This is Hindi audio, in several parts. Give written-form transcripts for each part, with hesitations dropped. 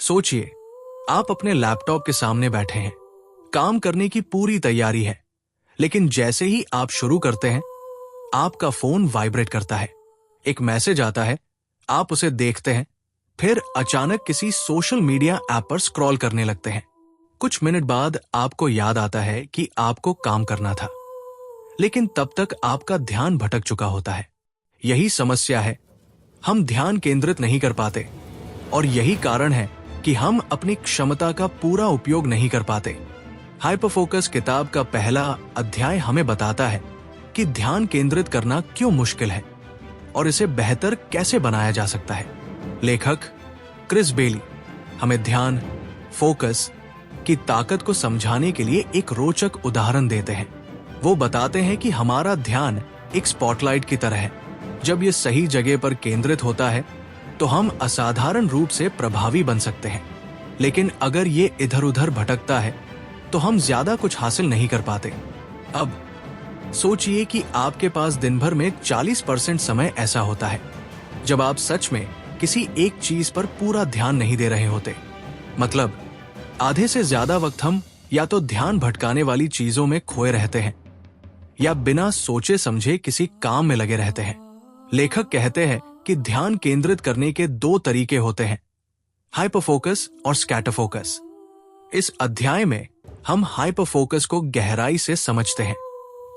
सोचिए, आप अपने लैपटॉप के सामने बैठे हैं, काम करने की पूरी तैयारी है, लेकिन जैसे ही आप शुरू करते हैं, आपका फोन वाइब्रेट करता है। एक मैसेज आता है, आप उसे देखते हैं, फिर अचानक किसी सोशल मीडिया ऐप पर स्क्रॉल करने लगते हैं। कुछ मिनट बाद आपको याद आता है कि आपको काम करना था, लेकिन तब तक आपका ध्यान भटक चुका होता है। यही समस्या है, हम ध्यान केंद्रित नहीं कर पाते, और यही कारण है कि हम अपनी क्षमता का पूरा उपयोग नहीं कर पाते। हाइपरफोकस किताब का पहला अध्याय हमें बताता है कि ध्यान केंद्रित करना क्यों मुश्किल है और इसे बेहतर कैसे बनाया जा सकता है। लेखक क्रिस बेली हमें ध्यान, फोकस की ताकत को समझाने के लिए एक रोचक उदाहरण देते हैं। वो बताते हैं कि हमारा ध्यान एक स्पॉटलाइट की तरह है। जब ये सही जगह पर केंद्रित होता है तो हम असाधारण रूप से प्रभावी बन सकते हैं, लेकिन अगर ये इधर उधर भटकता है तो हम ज्यादा कुछ हासिल नहीं कर पाते। अब सोचिए कि आपके पास दिन भर में 40% समय ऐसा होता है जब आप सच में किसी एक चीज पर पूरा ध्यान नहीं दे रहे होते। मतलब आधे से ज्यादा वक्त हम या तो ध्यान भटकाने वाली चीजों में खोए रहते हैं या बिना सोचे समझे किसी काम में लगे रहते हैं। लेखक कहते हैं कि ध्यान केंद्रित करने के दो तरीके होते हैं, हाइपरफोकस और स्कैटरफोकस। इस अध्याय में हम हाइपरफोकस को गहराई से समझते हैं।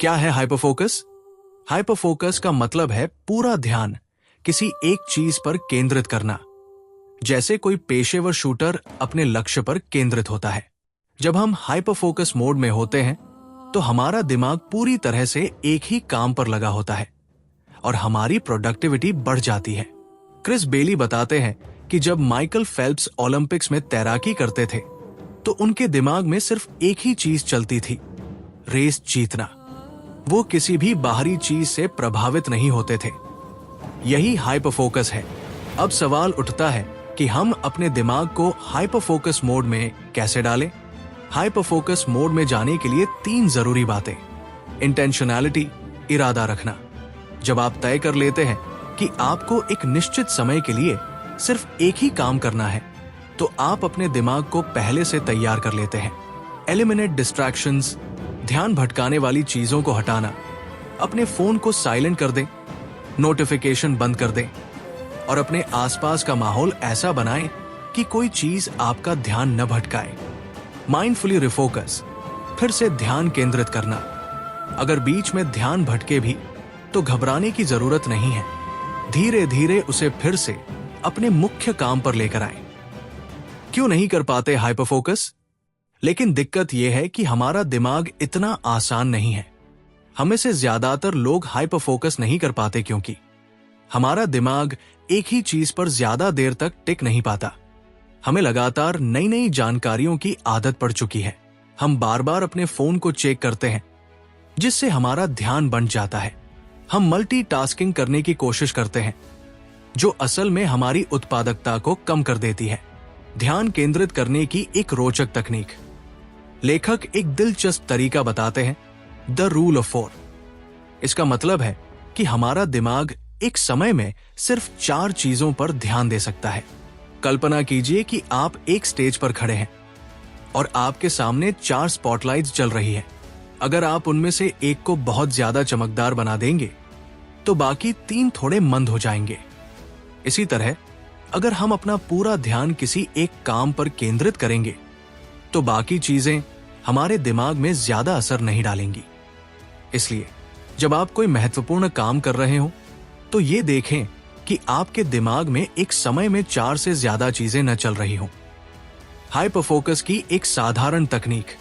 क्या है हाइपरफोकस? हाइपरफोकस का मतलब है पूरा ध्यान किसी एक चीज पर केंद्रित करना, जैसे कोई पेशेवर शूटर अपने लक्ष्य पर केंद्रित होता है। जब हम हाइपरफोकस मोड में होते हैं तो हमारा दिमाग पूरी तरह से एक ही काम पर लगा होता है और हमारी प्रोडक्टिविटी बढ़ जाती है। क्रिस बेली बताते हैं कि जब माइकल फेल्प्स ओलंपिक्स में तैराकी करते थे तो उनके दिमाग में सिर्फ एक ही चीज चलती थी, रेस जीतना। वो किसी भी बाहरी चीज से प्रभावित नहीं होते थे। यही हाइपरफोकस है। अब सवाल उठता है कि हम अपने दिमाग को हाइपरफोकस मोड में कैसे डालें? हाइपरफोकस मोड में जाने के लिए 3 जरूरी बातें। इंटेंशनैलिटी, इरादा रखना। जब आप तय कर लेते हैं कि आपको एक निश्चित समय के लिए सिर्फ एक ही काम करना है, तो आप अपने दिमाग को पहले से तैयार कर लेते हैं। एलिमिनेट डिस्ट्रैक्शंस, ध्यान भटकाने वाली चीजों को हटाना। अपने फोन को साइलेंट कर दें, नोटिफिकेशन बंद कर दें और अपने आसपास का माहौल ऐसा बनाएं कि कोई चीज आपका ध्यान न भटकाए। माइंडफुली रिफोकस, फिर से ध्यान केंद्रित करना। अगर बीच में ध्यान भटके भी तो घबराने की जरूरत नहीं है। धीरे धीरे उसे फिर से अपने मुख्य काम पर लेकर आएं। क्यों नहीं कर पाते हाइपरफोकस? लेकिन दिक्कत यह है कि हमारा दिमाग इतना आसान नहीं है। हमें से ज्यादातर लोग हाइपरफोकस नहीं कर पाते क्योंकि हमारा दिमाग एक ही चीज पर ज्यादा देर तक टिक नहीं पाता। हमें लगातार नई नई जानकारियों की आदत पड़ चुकी है। हम बार बार अपने फोन को चेक करते हैं, जिससे हमारा ध्यान बंट जाता है। हम मल्टीटास्किंग करने की कोशिश करते हैं, जो असल में हमारी उत्पादकता को कम कर देती है। ध्यान केंद्रित करने की एक रोचक तकनीक। लेखक एक दिलचस्प तरीका बताते हैं, द रूल ऑफ 4। इसका मतलब है कि हमारा दिमाग एक समय में सिर्फ 4 चीजों पर ध्यान दे सकता है। कल्पना कीजिए कि आप एक स्टेज पर खड़े हैं और आपके सामने 4 स्पॉटलाइट्स जल रही है। अगर आप उनमें से एक को बहुत ज्यादा चमकदार बना देंगे तो बाकी 3 थोड़े मंद हो जाएंगे। इसी तरह अगर हम अपना पूरा ध्यान किसी एक काम पर केंद्रित करेंगे तो बाकी चीजें हमारे दिमाग में ज्यादा असर नहीं डालेंगी। इसलिए जब आप कोई महत्वपूर्ण काम कर रहे हो तो ये देखें कि आपके दिमाग में एक समय में 4 से ज्यादा चीजें न चल रही हों। हाइपरफोकस की एक साधारण तकनीक।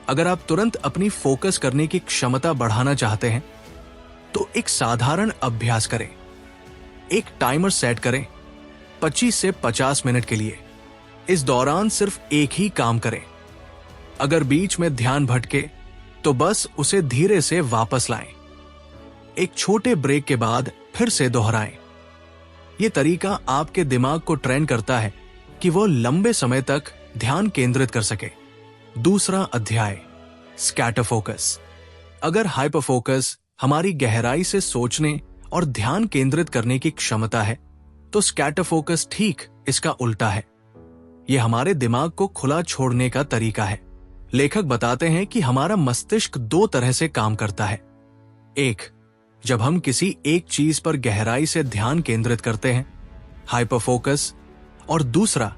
अगर आप तुरंत अपनी फोकस करने की क्षमता बढ़ाना चाहते हैं तो एक साधारण अभ्यास करें। एक टाइमर सेट करें 25 से 50 मिनट के लिए। इस दौरान सिर्फ एक ही काम करें। अगर बीच में ध्यान भटके तो बस उसे धीरे से वापस लाएं। एक छोटे ब्रेक के बाद फिर से दोहराएं। यह तरीका आपके दिमाग को ट्रेन करता है कि वो लंबे समय तक ध्यान केंद्रित कर सके। दूसरा अध्याय, स्कैटर फोकस। अगर हाइपरफोकस हमारी गहराई से सोचने और ध्यान केंद्रित करने की क्षमता है तो स्कैटर फोकस ठीक इसका उल्टा है। ये हमारे दिमाग को खुला छोड़ने का तरीका है। लेखक बताते हैं कि हमारा मस्तिष्क दो तरह से काम करता है। एक, जब हम किसी एक चीज पर गहराई से ध्यान केंद्रित करते हैं, हाइपर फोकस, और दूसरा,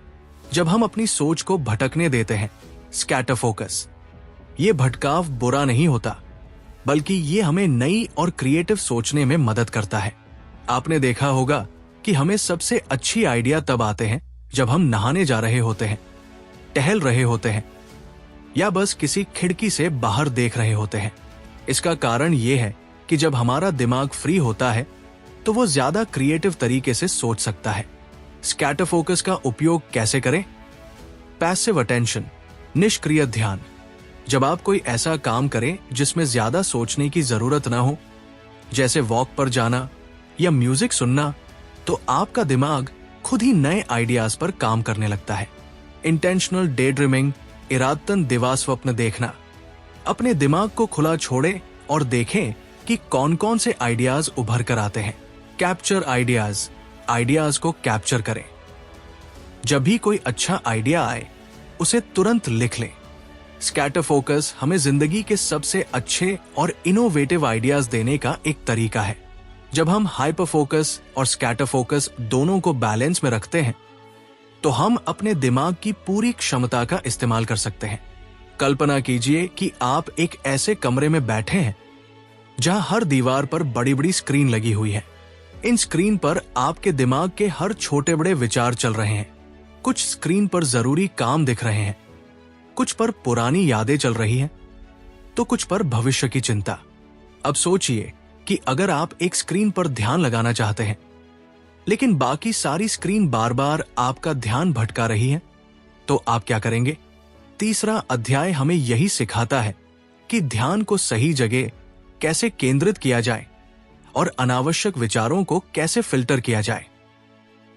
जब हम अपनी सोच को भटकने देते हैं, स्कैटर फोकस। ये भटकाव बुरा नहीं होता, बल्कि ये हमें नई और क्रिएटिव सोचने में मदद करता है। आपने देखा होगा कि हमें सबसे अच्छी आइडिया तब आते हैं जब हम नहाने जा रहे होते हैं, टहल रहे होते हैं, या बस किसी खिड़की से बाहर देख रहे होते हैं। इसका कारण ये है कि जब हमारा दिमाग फ्री होता है तो वो ज्यादा क्रिएटिव तरीके से सोच सकता है। स्कैटर फोकस का उपयोग कैसे करें? पैसिव अटेंशन, निष्क्रिय ध्यान। जब आप कोई ऐसा काम करें जिसमें ज्यादा सोचने की जरूरत ना हो, जैसे वॉक पर जाना या म्यूजिक सुनना, तो आपका दिमाग खुद ही नए आइडियाज पर काम करने लगता है। इंटेंशनल डे ड्रीमिंग, इरादतन दिवा स्वप्न देखना। अपने दिमाग को खुला छोड़ें और देखें कि कौन कौन से आइडियाज उभर कर आते हैं। कैप्चर आइडियाज, आइडियाज को कैप्चर करें। जब भी कोई अच्छा आइडिया आए, उसे तुरंत लिख लें। स्कैटर फोकस हमें जिंदगी के सबसे अच्छे और इनोवेटिव आइडियाज देने का एक तरीका है। जब हम हाइपर फोकस और स्कैटर फोकस दोनों को बैलेंस में रखते हैं, तो हम अपने दिमाग की पूरी क्षमता का इस्तेमाल कर सकते हैं। कल्पना कीजिए कि आप एक ऐसे कमरे में बैठे हैं जहां हर दीवार पर बड़ी बड़ी स्क्रीन लगी हुई है। इन स्क्रीन पर आपके दिमाग के हर छोटे बड़े विचार चल रहे हैं। कुछ स्क्रीन पर जरूरी काम दिख रहे हैं, कुछ पर पुरानी यादें चल रही हैं, तो कुछ पर भविष्य की चिंता। अब सोचिए कि अगर आप एक स्क्रीन पर ध्यान लगाना चाहते हैं, लेकिन बाकी सारी स्क्रीन बार बार आपका ध्यान भटका रही है, तो आप क्या करेंगे? तीसरा अध्याय हमें यही सिखाता है कि ध्यान को सही जगह कैसे केंद्रित किया जाए और अनावश्यक विचारों को कैसे फिल्टर किया जाए।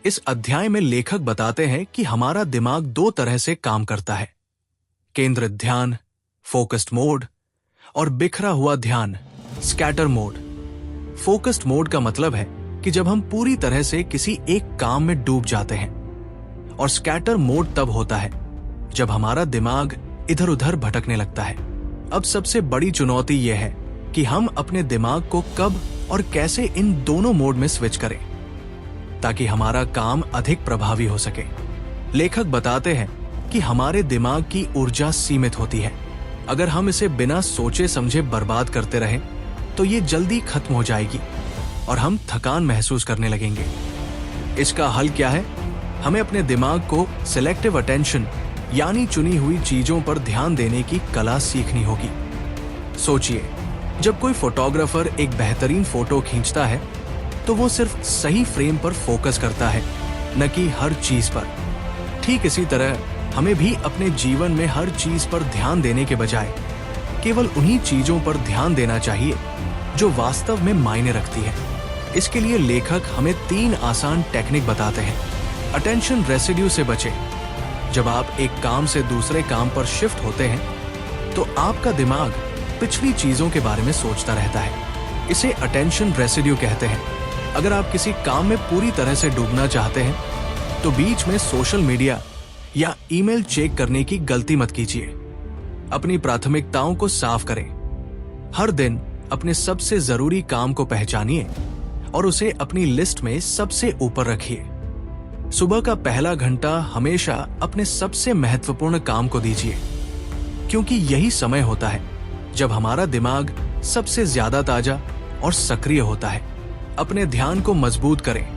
इस अध्याय में लेखक बताते हैं कि हमारा दिमाग दो तरह से काम करता है: केंद्रित ध्यान, फोकस्ड मोड, और बिखरा हुआ ध्यान, स्कैटर मोड। फोकस्ड मोड का मतलब है कि जब हम पूरी तरह से किसी एक काम में डूब जाते हैं, और स्कैटर मोड तब होता है जब हमारा दिमाग इधर उधर भटकने लगता है। अब सबसे बड़ी चुनौती यह है कि हम अपने दिमाग को कब और कैसे इन दोनों मोड में स्विच करें ताकि हमारा काम अधिक प्रभावी हो सके। लेखक बताते हैं कि हमारे दिमाग की ऊर्जा सीमित होती है। अगर हम इसे बिना सोचे समझे बर्बाद करते रहें तो ये जल्दी खत्म हो जाएगी और हम थकान महसूस करने लगेंगे। इसका हल क्या है? हमें अपने दिमाग को सिलेक्टिव अटेंशन यानी चुनी हुई चीजों पर ध्यान देने की कला सीखनी होगी। सोचिए, जब कोई फोटोग्राफर एक बेहतरीन फोटो खींचता है तो वो सिर्फ सही फ्रेम पर फोकस करता है, न कि हर चीज पर। ठीक इसी तरह हमें भी अपने जीवन में हर चीज पर ध्यान देने के बजाय केवल उन्हीं चीजों पर ध्यान देना चाहिए जो वास्तव में मायने रखती है। इसके लिए लेखक हमें 3 आसान टेक्निक बताते हैं। अटेंशन रेसिड्यू से बचें। जब आप एक काम से दूसरे काम पर शिफ्ट होते हैं तो आपका दिमाग पिछली चीजों के बारे में सोचता रहता है। इसे अटेंशन रेसिड्यू कहते हैं। अगर आप किसी काम में पूरी तरह से डूबना चाहते हैं तो बीच में सोशल मीडिया या ईमेल चेक करने की गलती मत कीजिए। अपनी प्राथमिकताओं को साफ करें। हर दिन अपने सबसे जरूरी काम को पहचानिए और उसे अपनी लिस्ट में सबसे ऊपर रखिए। सुबह का पहला घंटा हमेशा अपने सबसे महत्वपूर्ण काम को दीजिए, क्योंकि यही समय होता है जब हमारा दिमाग सबसे ज्यादा ताजा और सक्रिय होता है। अपने ध्यान को मजबूत करें।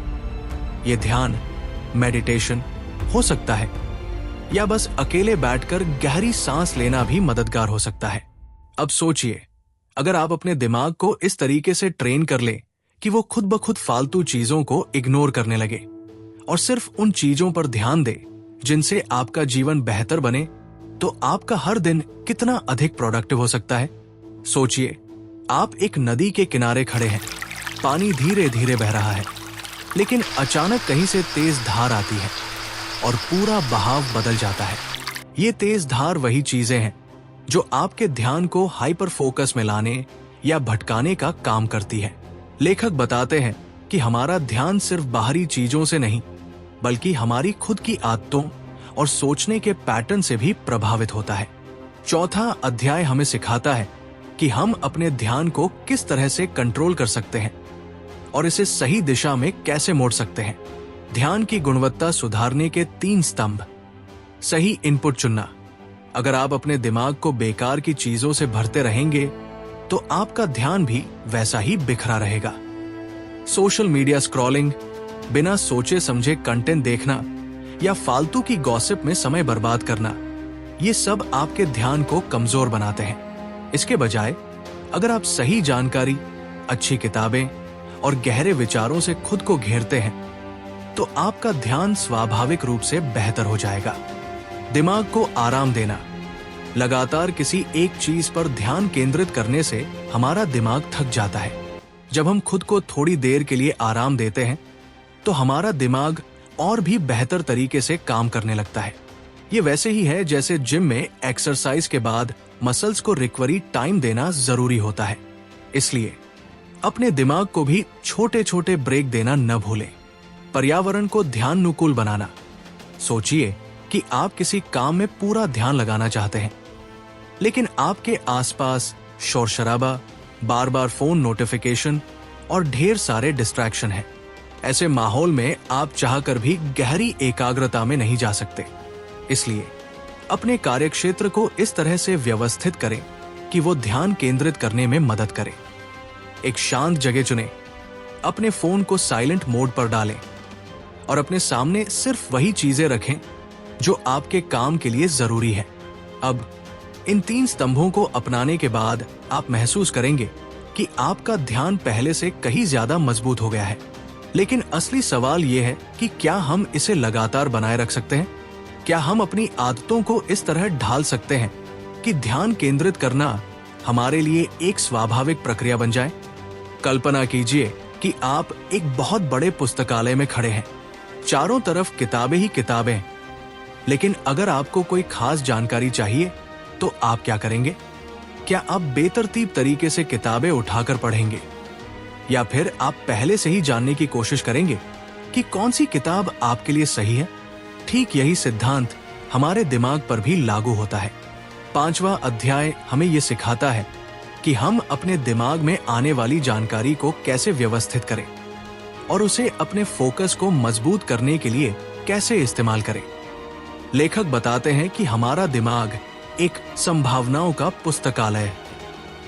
ये ध्यान मेडिटेशन हो सकता है या बस अकेले बैठकर गहरी सांस लेना भी मददगार हो सकता है। अब सोचिए, अगर आप अपने दिमाग को इस तरीके से ट्रेन कर लें कि वो खुद ब खुद फालतू चीजों को इग्नोर करने लगे और सिर्फ उन चीजों पर ध्यान दे जिनसे आपका जीवन बेहतर बने, तो आपका हर दिन कितना अधिक प्रोडक्टिव हो सकता है। सोचिए, आप एक नदी के किनारे खड़े हैं। पानी धीरे धीरे बह रहा है, लेकिन अचानक कहीं से तेज धार आती है और पूरा बहाव बदल जाता है। ये तेज धार वही चीजें हैं जो आपके ध्यान को हाइपर फोकस में लाने या भटकाने का काम करती है। लेखक बताते हैं कि हमारा ध्यान सिर्फ बाहरी चीजों से नहीं, बल्कि हमारी खुद की आदतों और सोचने के पैटर्न से भी प्रभावित होता है। चौथा अध्याय हमें सिखाता है कि हम अपने ध्यान को किस तरह से कंट्रोल कर सकते हैं और इसे सही दिशा में कैसे मोड़ सकते हैं। ध्यान की गुणवत्ता सुधारने के 3 स्तंभ। सही इनपुट चुनना। अगर आप अपने दिमाग को बेकार की चीजों से भरते रहेंगे तो आपका ध्यान भी वैसा ही बिखरा रहेगा। सोशल मीडिया स्क्रॉलिंग, बिना सोचे समझे कंटेंट देखना या फालतू की गॉसिप में समय बर्बाद करना, ये सब आपके ध्यान को कमजोर बनाते हैं। इसके बजाय अगर आप सही जानकारी, अच्छी किताबें और गहरे विचारों से खुद को घेरते हैं तो आपका ध्यान स्वाभाविक रूप से बेहतर हो जाएगा। दिमाग को आराम देना। लगातार किसी एक चीज पर ध्यान केंद्रित करने से हमारा दिमाग थक जाता है। जब हम खुद को थोड़ी देर के लिए आराम देते हैं तो हमारा दिमाग और भी बेहतर तरीके से काम करने लगता है। ये वैसे ही है जैसे जिम में एक्सरसाइज के बाद मसल्स को रिकवरी टाइम देना जरूरी होता है। इसलिए अपने दिमाग को भी छोटे छोटे ब्रेक देना न भूलें। पर्यावरण को ध्यानानुकूल बनाना। सोचिए कि आप किसी काम में पूरा ध्यान लगाना चाहते हैं, लेकिन आपके आसपास शोर शराबा, बार बार फोन नोटिफिकेशन और ढेर सारे डिस्ट्रैक्शन हैं। ऐसे माहौल में आप चाहकर भी गहरी एकाग्रता में नहीं जा सकते। इसलिए अपने कार्यक्षेत्र को इस तरह से व्यवस्थित करें कि वो ध्यान केंद्रित करने में मदद करे। एक शांत जगह चुनें, अपने फोन को साइलेंट मोड पर डालें और अपने सामने सिर्फ वही चीजें रखें जो आपके काम के लिए जरूरी है। अब इन 3 स्तंभों को अपनाने के बाद आप महसूस करेंगे कि आपका ध्यान पहले से कहीं ज्यादा मजबूत हो गया है। लेकिन असली सवाल यह है कि क्या हम इसे लगातार बनाए रख सकते हैं? क्या हम अपनी आदतों को इस तरह ढाल सकते हैं कि ध्यान केंद्रित करना हमारे लिए एक स्वाभाविक प्रक्रिया बन जाए? कल्पना कीजिए कि आप एक बहुत बड़े पुस्तकालय में खड़े हैं। चारों तरफ किताबें ही किताबें, लेकिन अगर आपको कोई खास जानकारी चाहिए तो आप क्या करेंगे? क्या आप बेतरतीब तरीके से किताबें उठाकर पढ़ेंगे या फिर आप पहले से ही जानने की कोशिश करेंगे कि कौन सी किताब आपके लिए सही है? ठीक यही सिद्धांत हमारे दिमाग पर भी लागू होता है। 5वां अध्याय हमें यह सिखाता है कि हम अपने दिमाग में आने वाली जानकारी को कैसे व्यवस्थित करें और उसे अपने फोकस को मजबूत करने के लिए कैसे इस्तेमाल करें। लेखक बताते हैं कि हमारा दिमाग एक संभावनाओं का पुस्तकालय है,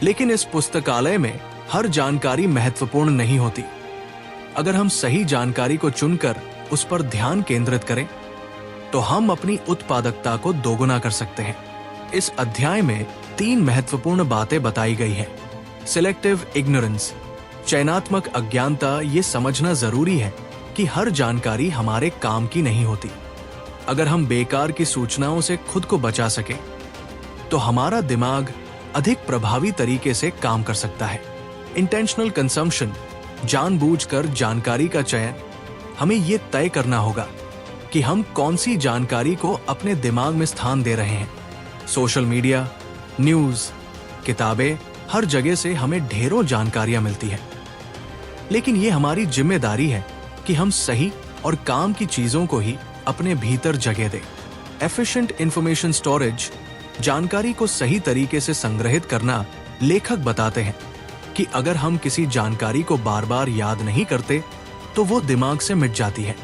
लेकिन इस पुस्तकालय में हर जानकारी महत्वपूर्ण नहीं होती। अगर हम सही जानकारी को चुनकर उस पर ध्यान केंद्रित करें तो हम अपनी उत्पादकता को दोगुना कर सकते हैं। इस अध्याय में 3 महत्वपूर्ण बातें बताई गई हैं। सिलेक्टिव इग्नोरेंस, चयनात्मक अज्ञानता। ये समझना जरूरी है कि हर जानकारी हमारे काम की नहीं होती। अगर हम बेकार की सूचनाओं से खुद को बचा सके तो हमारा दिमाग अधिक प्रभावी तरीके से काम कर सकता है। इंटेंशनल कंजम्पशन, जानबूझकर जानकारी का चयन। हमें ये तय करना होगा कि हम कौन सी जानकारी को अपने दिमाग में स्थान दे रहे हैं। सोशल मीडिया, न्यूज, किताबें, हर जगह से हमें ढेरों जानकारियां मिलती है, लेकिन ये हमारी जिम्मेदारी है कि हम सही और काम की चीजों को ही अपने भीतर जगह दें। एफिशिएंट इंफॉर्मेशन स्टोरेज, जानकारी को सही तरीके से संग्रहित करना। लेखक बताते हैं कि अगर हम किसी जानकारी को बार बार याद नहीं करते तो वो दिमाग से मिट जाती है।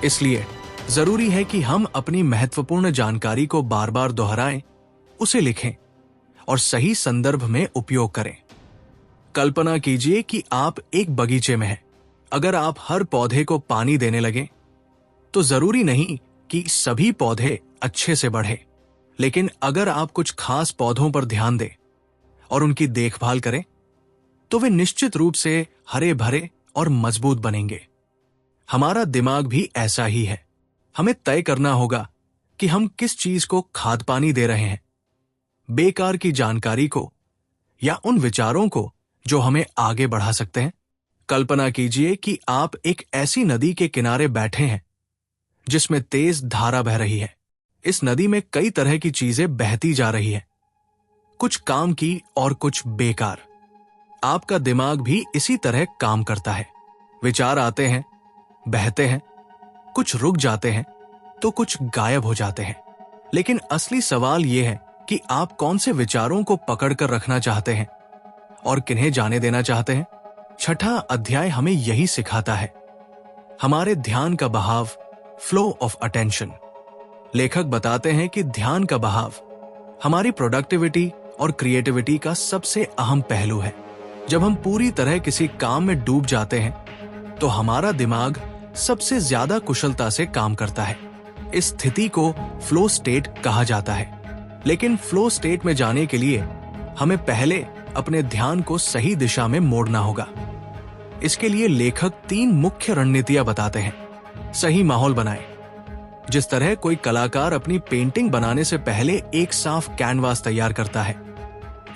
इसलिए जरूरी है कि हम अपनी महत्वपूर्ण जानकारी को बार बार दोहराएं, उसे लिखें और सही संदर्भ में उपयोग करें। कल्पना कीजिए कि आप एक बगीचे में हैं। अगर आप हर पौधे को पानी देने लगें तो जरूरी नहीं कि सभी पौधे अच्छे से बढ़े, लेकिन अगर आप कुछ खास पौधों पर ध्यान दें और उनकी देखभाल करें तो वे निश्चित रूप से हरे भरे और मजबूत बनेंगे। हमारा दिमाग भी ऐसा ही है। हमें तय करना होगा कि हम किस चीज को खाद पानी दे रहे हैं, बेकार की जानकारी को या उन विचारों को जो हमें आगे बढ़ा सकते हैं। कल्पना कीजिए कि आप एक ऐसी नदी के किनारे बैठे हैं जिसमें तेज धारा बह रही है। इस नदी में कई तरह की चीजें बहती जा रही है, कुछ काम की और कुछ बेकार। आपका दिमाग भी इसी तरह काम करता है। विचार आते हैं, बहते हैं, कुछ रुक जाते हैं, तो कुछ गायब हो जाते हैं। लेकिन असली सवाल यह है कि आप कौन से विचारों को पकड़कर रखना चाहते हैं और किन्हें जाने देना चाहते हैं। छठा अध्याय हमें यही सिखाता है, हमारे ध्यान का बहाव, फ्लो ऑफ अटेंशन। लेखक बताते हैं कि ध्यान का बहाव हमारी प्रोडक्टिविटी और क्रिएटिविटी का सबसे अहम पहलू है। जब हम पूरी तरह किसी काम में डूब जाते हैं तो हमारा दिमाग सबसे ज्यादा कुशलता से काम करता है। इस स्थिति को फ्लो स्टेट कहा जाता है। लेकिन फ्लो स्टेट में जाने के लिए हमें पहले अपने ध्यान को सही दिशा में मोड़ना होगा। इसके लिए लेखक 3 मुख्य रणनीतियां बताते हैं। सही माहौल बनाएं। जिस तरह कोई कलाकार अपनी पेंटिंग बनाने से पहले एक साफ कैनवास तैयार करता है,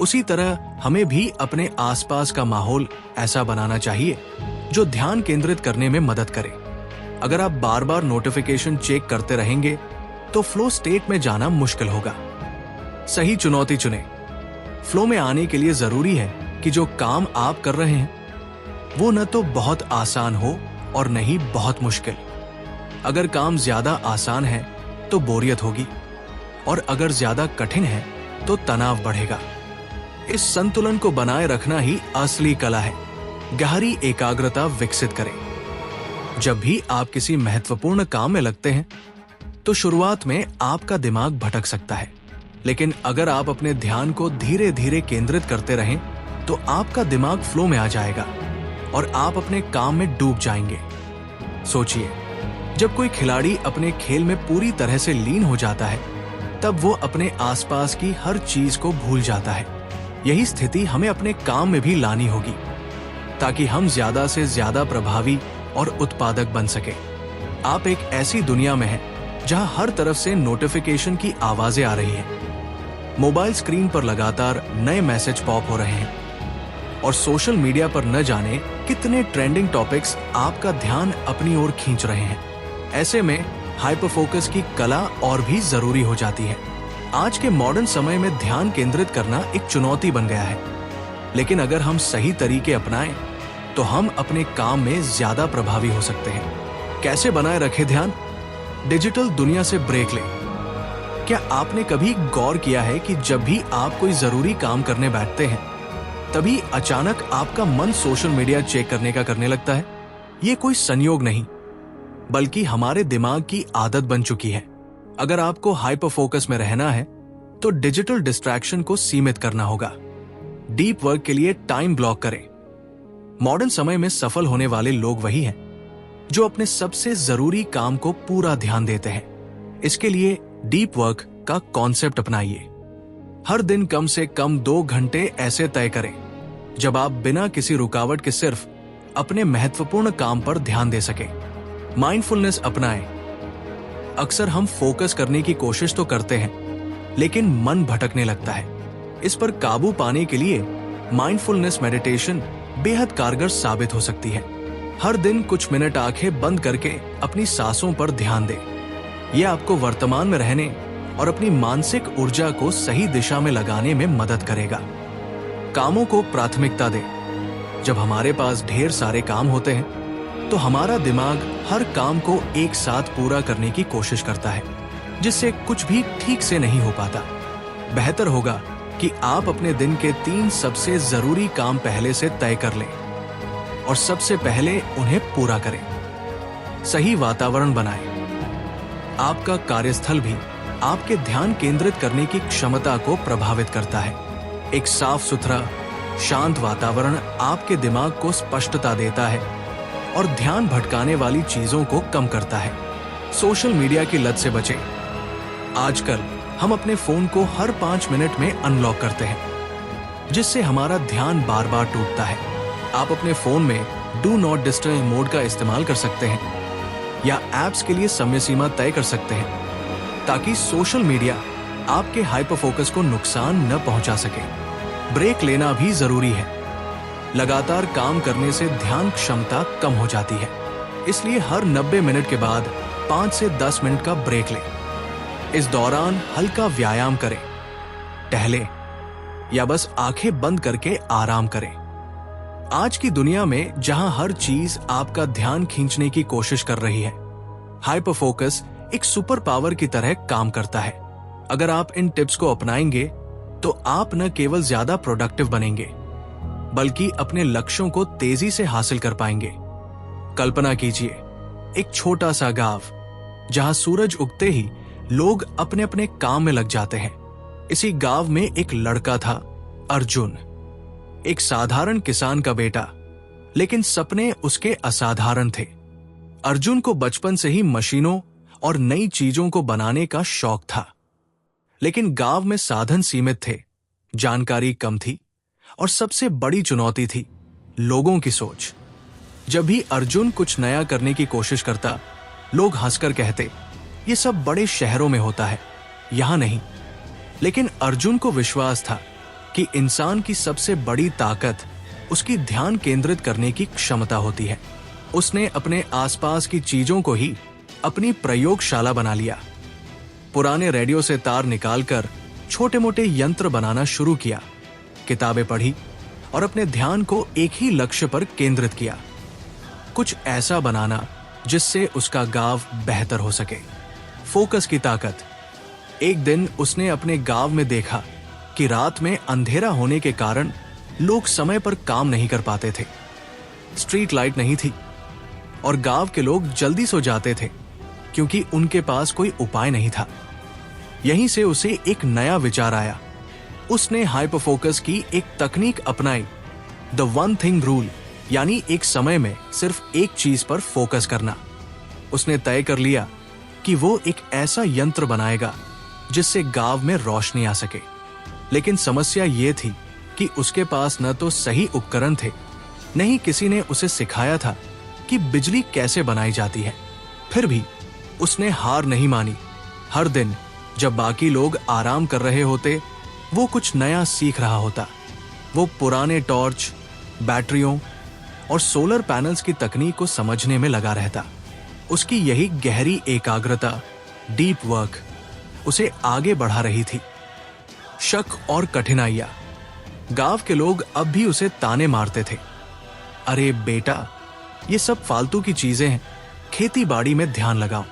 उसी तरह हमें भी अपने आसपास का माहौल ऐसा बनाना चाहिए जो ध्यान केंद्रित करने में मदद करे। अगर आप बार बार नोटिफिकेशन चेक करते रहेंगे तो फ्लो स्टेट में जाना मुश्किल होगा। सही चुनौती चुनें। फ्लो में आने के लिए जरूरी है कि जो काम आप कर रहे हैं वो न तो बहुत आसान हो और न ही बहुत मुश्किल। अगर काम ज्यादा आसान है तो बोरियत होगी और अगर ज्यादा कठिन है तो तनाव बढ़ेगा। इस संतुलन को बनाए रखना ही असली कला है। गहरी एकाग्रता विकसित करें। जब भी आप किसी महत्वपूर्ण काम में लगते हैं तो शुरुआत में आपका दिमाग भटक सकता है, लेकिन अगर आप अपने ध्यान को धीरे धीरे केंद्रित करते रहें तो आपका दिमाग फ्लो में आ जाएगा और आप अपने काम में डूब जाएंगे। सोचिए, जब कोई खिलाड़ी अपने खेल में पूरी तरह से लीन हो जाता है तब वो अपने आसपास की हर चीज को भूल जाता है। यही स्थिति हमें अपने काम में भी लानी होगी ताकि हम ज्यादा से ज्यादा प्रभावी और उत्पादक बन सके। आप एक ऐसी दुनिया में हैं जहां हर तरफ से नोटिफिकेशन की आवाजें आ रही हैं। मोबाइल स्क्रीन पर लगातार नए मैसेज पॉप हो रहे हैं और सोशल मीडिया पर न जाने कितने ट्रेंडिंग टॉपिक्स आपका ध्यान अपनी ओर खींच रहे हैं। ऐसे में हाइपर फोकस की कला और भी जरूरी हो जाती है। आज के मॉडर्न समय में ध्यान केंद्रित करना एक चुनौती बन गया है, लेकिन अगर हम सही तरीके अपनाएं तो हम अपने काम में ज्यादा प्रभावी हो सकते हैं। कैसे बनाए रखें ध्यान? डिजिटल दुनिया से ब्रेक लें। क्या आपने कभी गौर किया है कि जब भी आप कोई जरूरी काम करने बैठते हैं तभी अचानक आपका मन सोशल मीडिया चेक करने का करने लगता है? ये कोई संयोग नहीं बल्कि हमारे दिमाग की आदत बन चुकी है। अगर आपको हाइपर फोकस में रहना है तो डिजिटल डिस्ट्रैक्शन को सीमित करना होगा। डीप वर्क के लिए टाइम ब्लॉक करें। मॉडर्न समय में सफल होने वाले लोग वही हैं जो अपने सबसे जरूरी काम को पूरा ध्यान देते हैं। इसके लिए डीप वर्क का कॉन्सेप्ट अपनाइए। हर दिन कम से कम 2 घंटे ऐसे तय करें जब आप बिना किसी रुकावट के सिर्फ अपने महत्वपूर्ण काम पर ध्यान दे सकें। माइंडफुलनेस अपनाएं। अक्सर हम फोकस करने की कोशिश तो करते हैं लेकिन मन भटकने लगता है। इस पर काबू पाने के लिए माइंडफुलनेस मेडिटेशन बेहद कारगर साबित हो सकती है। हर दिन कुछ मिनट आंखें बंद करके अपनी सांसों पर ध्यान दें। यह आपको वर्तमान में रहने और अपनी मानसिक ऊर्जा को सही दिशा में लगाने में मदद करेगा। कामों को प्राथमिकता दें। जब हमारे पास ढेर सारे काम होते हैं तो हमारा दिमाग हर काम को एक साथ पूरा करने की कोशिश करता है, जिससे कुछ भी ठीक से नहीं हो पाता। बेहतर होगा कि आप अपने दिन के 3 सबसे जरूरी काम पहले से तय कर लें और सबसे पहले उन्हें पूरा करें। सही वातावरण बनाएं। आपका कार्यस्थल भी आपके ध्यान केंद्रित करने की क्षमता को प्रभावित करता है। एक साफ सुथरा, शांत वातावरण आपके दिमाग को स्पष्टता देता है और ध्यान भटकाने वाली चीजों को कम करता है। सोशल मीडिया की लत से बचें। आजकल हम अपने फोन को हर 5 मिनट में अनलॉक करते हैं, जिससे हमारा ध्यान बार बार टूटता है। आप अपने फोन में डू नॉट डिस्टर्ब मोड का इस्तेमाल कर सकते हैं या एप्स के लिए समय सीमा तय कर सकते हैं ताकि सोशल मीडिया आपके हाइपर फोकस को नुकसान न पहुंचा सके। ब्रेक लेना भी जरूरी है। लगातार काम करने से ध्यान क्षमता कम हो जाती है, इसलिए हर 90 मिनट के बाद 5 से 10 मिनट का ब्रेक लें। इस दौरान हल्का व्यायाम करें, टहलें या बस आंखें बंद करके आराम करें। आज की दुनिया में जहां हर चीज आपका ध्यान खींचने की कोशिश कर रही है, हाइपर फोकस एक सुपर पावर की तरह काम करता है। अगर आप इन टिप्स को अपनाएंगे तो आप न केवल ज्यादा प्रोडक्टिव बनेंगे बल्कि अपने लक्ष्यों को तेजी से हासिल कर पाएंगे। कल्पना कीजिए एक छोटा सा गांव जहां सूरज उगते ही लोग अपने अपने काम में लग जाते हैं। इसी गांव में एक लड़का था, अर्जुन, एक साधारण किसान का बेटा, लेकिन सपने उसके असाधारण थे। अर्जुन को बचपन से ही मशीनों और नई चीजों को बनाने का शौक था, लेकिन गांव में साधन सीमित थे, जानकारी कम थी और सबसे बड़ी चुनौती थी लोगों की सोच। जब भी अर्जुन कुछ नया करने की कोशिश करता, लोग हंसकर कहते, ये सब बड़े शहरों में होता है, यहां नहीं। लेकिन अर्जुन को विश्वास था कि इंसान की सबसे बड़ी ताकत उसकी ध्यान केंद्रित करने की क्षमता होती है। उसने अपने आसपास की चीजों को ही अपनी प्रयोगशाला बना लिया। पुराने रेडियो से तार निकालकर छोटे मोटे यंत्र बनाना शुरू किया, किताबें पढ़ी और अपने ध्यान को एक ही लक्ष्य पर केंद्रित किया, कुछ ऐसा बनाना जिससे उसका गांव बेहतर हो सके। फोकस की ताकत। एक दिन उसने अपने गांव में देखा कि रात में अंधेरा होने के कारण लोग समय पर काम नहीं कर पाते थे। स्ट्रीट लाइट नहीं थी और गांव के लोग जल्दी सो जाते थे क्योंकि उनके पास कोई उपाय नहीं था। यहीं से उसे एक नया विचार आया। उसने हाइपर फोकस की एक तकनीक अपनाई, द वन थिंग रूल, यानी एक समय में सिर्फ एक चीज पर फोकस करना। उसने तय कर लिया कि वो एक ऐसा यंत्र बनाएगा जिससे गांव में रोशनी आ सके। लेकिन समस्या ये थी कि उसके पास न तो सही उपकरण थे, न ही किसी ने उसे सिखाया था कि बिजली कैसे बनाई जाती है। फिर भी उसने हार नहीं मानी। हर दिन जब बाकी लोग आराम कर रहे होते, वो कुछ नया सीख रहा होता। वो पुराने टॉर्च, बैटरियों और सोलर पैनल्स की तकनीक को समझने में लगा रहता। उसकी यही गहरी एकाग्रता, डीप वर्क, उसे आगे बढ़ा रही थी। शक और कठिनाइयां। गांव के लोग अब भी उसे ताने मारते थे, अरे बेटा, ये सब फालतू की चीजें हैं, खेती बाड़ी में ध्यान लगाओ।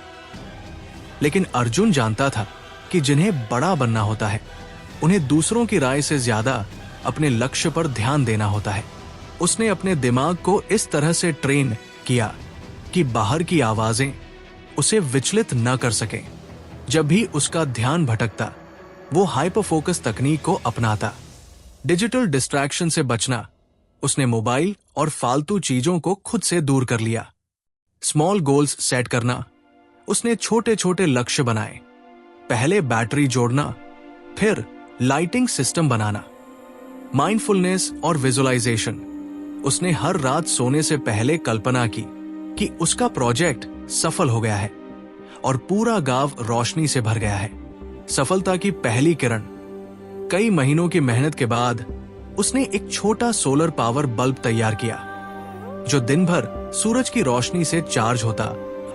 लेकिन अर्जुन जानता था कि जिन्हें बड़ा बनना होता है, उन्हें दूसरों की राय से ज्यादा अपने लक्ष्य पर ध्यान देना होता है। उसने अपने दिमाग को इस तरह से ट्रेन किया कि बाहर की आवाजें उसे विचलित न कर सकें। जब भी उसका ध्यान भटकता, वो हाइपर फोकस तकनीक को अपनाता। डिजिटल डिस्ट्रैक्शन से बचना। उसने मोबाइल और फालतू चीजों को खुद से दूर कर लिया। स्मॉल गोल्स सेट करना। उसने छोटे छोटे लक्ष्य बनाए। पहले बैटरी जोड़ना, फिर लाइटिंग सिस्टम बनाना। माइंडफुलनेस और विजुअलाइजेशन। उसने हर रात सोने से पहले कल्पना की कि उसका प्रोजेक्ट सफल हो गया है और पूरा गांव रोशनी से भर गया है। सफलता की पहली किरण। कई महीनों की मेहनत के बाद उसने एक छोटा सोलर पावर बल्ब तैयार किया जो दिन भर सूरज की रोशनी से चार्ज होता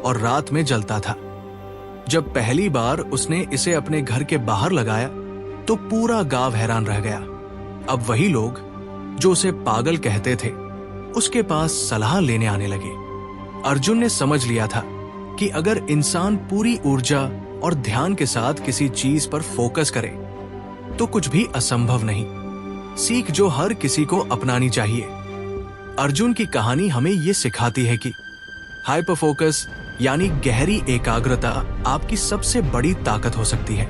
और रात में जलता था। जब पहली बार उसने इसे अपने घर के बाहर लगाया तो पूरा गांव हैरान रह गया। अब वही लोग जो उसे पागल कहते थे, उसके पास सलाह लेने आने लगे। अर्जुन ने समझ लिया था कि अगर इंसान पूरी ऊर्जा और ध्यान के साथ किसी चीज पर फोकस करे तो कुछ भी असंभव नहीं। सीख जो हर किसी को अपनानी चाहिए। अर्जुन की कहानी हमें ये सिखाती है कि हाइपर फोकस यानी गहरी एकाग्रता आपकी सबसे बड़ी ताकत हो सकती है।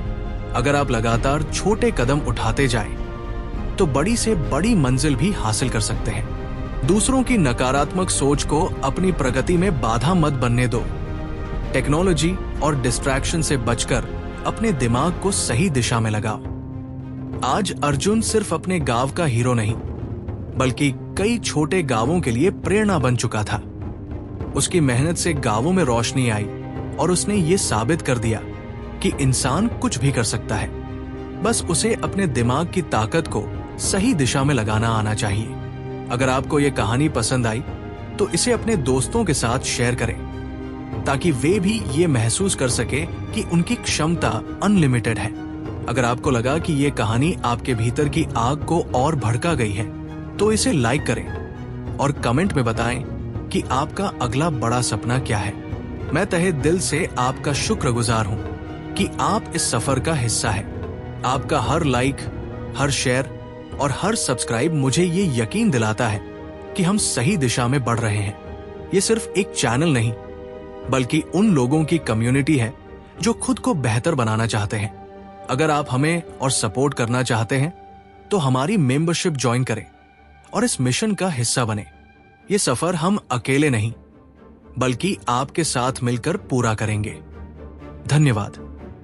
अगर आप लगातार छोटे कदम उठाते जाएं, तो बड़ी से बड़ी मंजिल भी हासिल कर सकते हैं। दूसरों की नकारात्मक सोच को अपनी प्रगति में बाधा मत बनने दो। टेक्नोलॉजी और डिस्ट्रैक्शन से बचकर अपने दिमाग को सही दिशा में लगाओ। आज अर्जुन सिर्फ अपने गांव का हीरो नहीं, बल्कि कई छोटे गांवों के लिए प्रेरणा बन चुका था। उसकी मेहनत से गांवों में रोशनी आई और उसने ये साबित कर दिया कि इंसान कुछ भी कर सकता है। बस उसे अपने दिमाग की ताकत को सही दिशा में लगाना आना चाहिए। अगर आपको ये कहानी पसंद आई तो इसे अपने दोस्तों के साथ शेयर करें ताकि वे भी ये महसूस कर सके कि उनकी क्षमता अनलिमिटेड है। अगर आपको लगा कि ये कहानी आपके भीतर की आग को और भड़का गई है तो इसे लाइक करें और कमेंट में बताएं कि आपका अगला बड़ा सपना क्या है। मैं तहे दिल से आपका शुक्रगुजार हूं कि आप इस सफर का हिस्सा है। आपका हर लाइक, हर शेयर और हर सब्सक्राइब मुझे ये यकीन दिलाता है कि हम सही दिशा में बढ़ रहे हैं। ये सिर्फ एक चैनल नहीं, बल्कि उन लोगों की कम्युनिटी है जो खुद को बेहतर बनाना चाहते हैं। अगर आप हमें और सपोर्ट करना चाहते हैं तो हमारी मेंबरशिप ज्वाइन करें और इस मिशन का हिस्सा बने। ये सफर हम अकेले नहीं, बल्कि आपके साथ मिलकर पूरा करेंगे। धन्यवाद।